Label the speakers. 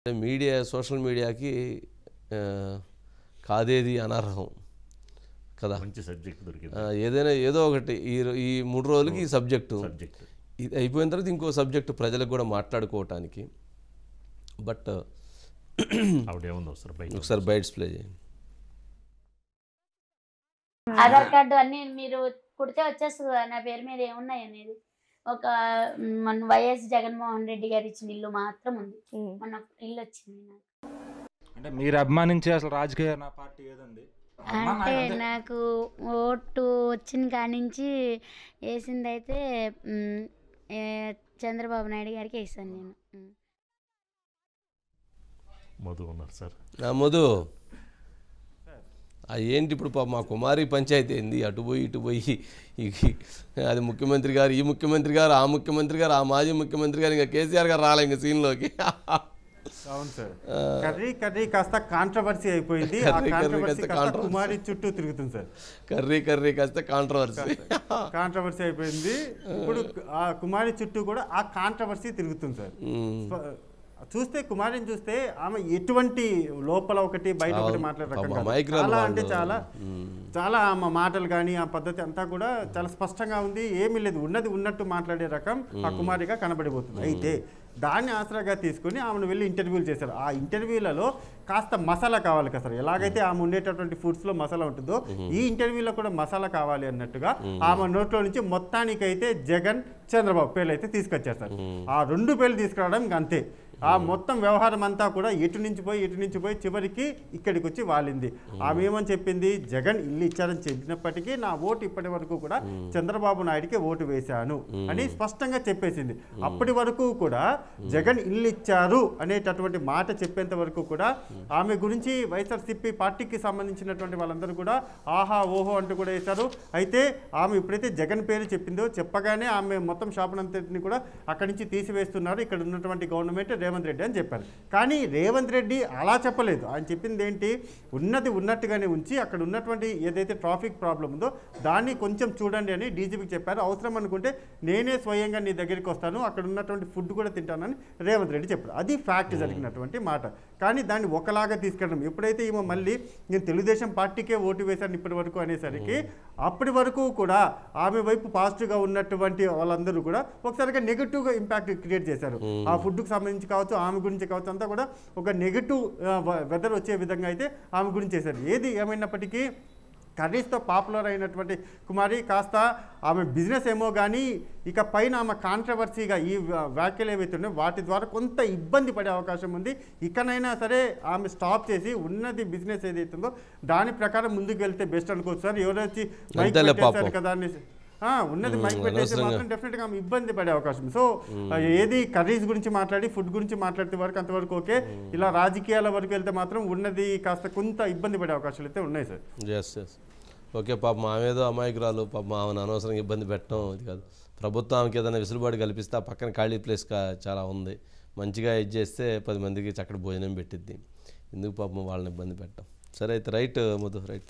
Speaker 1: Media social మీడియాకి కాదేది అనర్హం కదా.
Speaker 2: మంచి సబ్జెక్ట్ దొరికింది.
Speaker 1: ఏదైనా ఏదో ఒకటి ఈ 3 రోజులకి ఈ సబ్జెక్టు ఇది అయిపోయిన తర్వాత ఇంకో సబ్జెక్టు ప్రజలకు కూడా మాట్లాడుకోవటానికి. బట్ ఒకసారి బైట్స్ ప్లే చేయండి.
Speaker 3: ఆధార్ కార్డు అన్ని మీరు కుడితే వచ్చేస్తుంది కదా, నా పేరు మీద ఏమున్నాయి అనేది. ఒక మన వైఎస్ జగన్మోహన్ రెడ్డి గారు ఇచ్చిన ఇల్లు మాత్రం ఉంది, మన ఇల్లు వచ్చింది నాకు.
Speaker 4: అంటే మీరు అభిమానించే అసలు రాజకీయ పార్టీ ఏదండి?
Speaker 3: అంటే నాకు ఓటు వచ్చిన కాడి నుంచి వేసింది అయితే చంద్రబాబు నాయుడు గారికి వేసాను నేను.
Speaker 2: మధు ఉన్నారు సార్.
Speaker 1: మధు ఏంటి ఇప్పుడు మా కుమారి పంచాయతీ ఏంది, అటు పోయి ఇటు పోయి అది ముఖ్యమంత్రి గారు, ఈ ముఖ్యమంత్రి గారు, ఆ ముఖ్యమంత్రి గారు, ఆ మాజీ ముఖ్యమంత్రి గారు, ఇంకా కేసీఆర్ గారు రాలే ఇంకా సీన్లోకి.
Speaker 5: అవును సార్, కర్రీ కాస్త కాంట్రవర్సీ అయిపోయింది. కుమారి చుట్టూ తిరుగుతుంది సార్.
Speaker 1: కర్రీ కాస్త
Speaker 5: కాంట్రవర్సీ అయిపోయింది. ఇప్పుడు ఆ కుమారి చుట్టూ కూడా ఆ కాంట్రవర్సీ తిరుగుతుంది సార్. చూస్తే కుమారిని చూస్తే ఆమె ఎటువంటి లోపల ఒకటి బయట ఒకటి మాట్లాడే చాలా అంటే చాలా ఆమె మాటలు కానీ ఆ పద్ధతి అంతా కూడా చాలా స్పష్టంగా ఉంది. ఏమీ లేదు, ఉన్నది ఉన్నట్టు మాట్లాడే రకం ఆ కుమారిగా కనబడిపోతుంది. అయితే దాన్ని ఆసరాగా తీసుకుని ఆమెను వెళ్ళి ఇంటర్వ్యూలు చేశారు. ఆ ఇంటర్వ్యూలలో కాస్త మసాలా కావాలి కదా సార్, ఎలాగైతే ఆమె ఉండేటటువంటి ఫుడ్స్లో మసాలా ఉంటుందో ఈ ఇంటర్వ్యూలో కూడా మసాలా కావాలి అన్నట్టుగా ఆమె నోట్లో నుంచి మొత్తానికైతే జగన్, చంద్రబాబు పేర్లు అయితే తీసుకొచ్చారు సార్. ఆ 2 పేర్లు తీసుకురావడం ఇంక అంతే. ఆ మొత్తం వ్యవహారం అంతా కూడా ఎటు నుంచి పోయి చివరికి ఇక్కడికి వచ్చి వాలింది. ఆమె ఏమని చెప్పింది, జగన్ ఇల్లు ఇచ్చారని చెప్పినప్పటికీ నా ఓటు ఇప్పటి వరకు కూడా చంద్రబాబు నాయుడికి ఓటు వేశాను అని స్పష్టంగా చెప్పేసింది. అప్పటి వరకు కూడా జగన్ ఇల్లు ఇచ్చారు అనేటటువంటి మాట చెప్పేంత వరకు కూడా ఆమె గురించి వైఎస్ఆర్సీపీ పార్టీకి సంబంధించినటువంటి వాళ్ళందరూ కూడా ఆహా ఓహో అంటూ కూడా వేశారు. అయితే ఆమె ఎప్పుడైతే జగన్ పేరు చెప్పిందో చెప్పగానే ఆమె మొత్తం షాపునంతటిని కూడా అక్కడి నుంచి తీసివేస్తున్నారు ఇక్కడ ఉన్నటువంటి గవర్నమెంట్ రేవంత్ రెడ్డి అని చెప్పారు. కానీ రేవంత్ రెడ్డి అలా చెప్పలేదు. ఆయన చెప్పింది ఏంటి, ఉన్నది ఉన్నట్టుగానే ఉంచి అక్కడ ఉన్నటువంటి ఏదైతే ట్రాఫిక్ ప్రాబ్లం ఉందో దాన్ని కొంచెం చూడండి అని డీజీపీకి చెప్పారు. అవసరం అనుకుంటే నేనే స్వయంగా నీ దగ్గరికి వస్తాను, అక్కడ ఉన్నటువంటి ఫుడ్ కూడా తింటానని రేవంత్ రెడ్డి చెప్పారు. అది ఫ్యాక్ట్ జరిగినటువంటి మాట. కానీ దాన్ని ఒకలాగా తీసుకెళ్ళడం, ఎప్పుడైతే ఈమె మళ్ళీ నేను తెలుగుదేశం పార్టీకే ఓటు వేశాను ఇప్పటి వరకు అనేసరికి అప్పటి వరకు కూడా ఆమె వైపు పాజిటివ్గా ఉన్నటువంటి వాళ్ళందరూ కూడా ఒకసారిగా నెగిటివ్గా ఇంపాక్ట్ క్రియేట్ చేశారు. ఆ ఫుడ్కు సంబంధించి కావచ్చు, ఆమె గురించి కావచ్చు, అంతా కూడా ఒక నెగిటివ్ వెదర్ వచ్చే విధంగా అయితే ఆమె గురించి చేశారు. ఏది ఏమైనప్పటికీ కర్రీస్తో పాపులర్ అయినటువంటి కుమారి కాస్త ఆమె బిజినెస్ ఏమో కానీ ఇక పైన ఆమె కాంట్రవర్సీగా ఈ వ్యాఖ్యలు ఏవైతే ఉన్నాయో వాటి ద్వారా కొంత ఇబ్బంది పడే అవకాశం ఉంది. ఇకనైనా సరే ఆమె స్టాప్ చేసి ఉన్నది బిజినెస్ ఏదైతుందో దాని ప్రకారం ముందుకు వెళ్తే బెస్ట్ అనుకోవచ్చు సార్. ఎవరైతే మైక్ పెట్టేశారు కదా అని ఉన్నది మైక్ పెట్టేసి మాత్రం డెఫినెట్గా ఆమె ఇబ్బంది పడే అవకాశం. సో ఏది కర్రీస్ గురించి మాట్లాడి ఫుడ్ గురించి మాట్లాడితే వరకు అంతవరకు ఓకే, ఇలా రాజకీయాల వరకు వెళ్తే మాత్రం ఉన్నది కాస్త కొంత ఇబ్బంది పడే అవకాశాలు అయితే ఉన్నాయి సార్.
Speaker 1: ఓకే, పాపం ఆమెదో అమాయకురాలు, పాపం ఆమెను అనవసరంగా ఇబ్బంది పెట్టడం ఇది కాదు. ప్రభుత్వం ఆమెకి ఏదైనా వెసులుబాటు కల్పిస్తే ఆ పక్కన ఖాళీ ప్లేస్ చాలా ఉంది, మంచిగా ఇది చేస్తే 10 మందికి చక్కటి భోజనం పెట్టిద్ది. ఎందుకు పాపం వాళ్ళని ఇబ్బంది పెట్టడం. సరే అయితే రైట్ మధు, రైట్.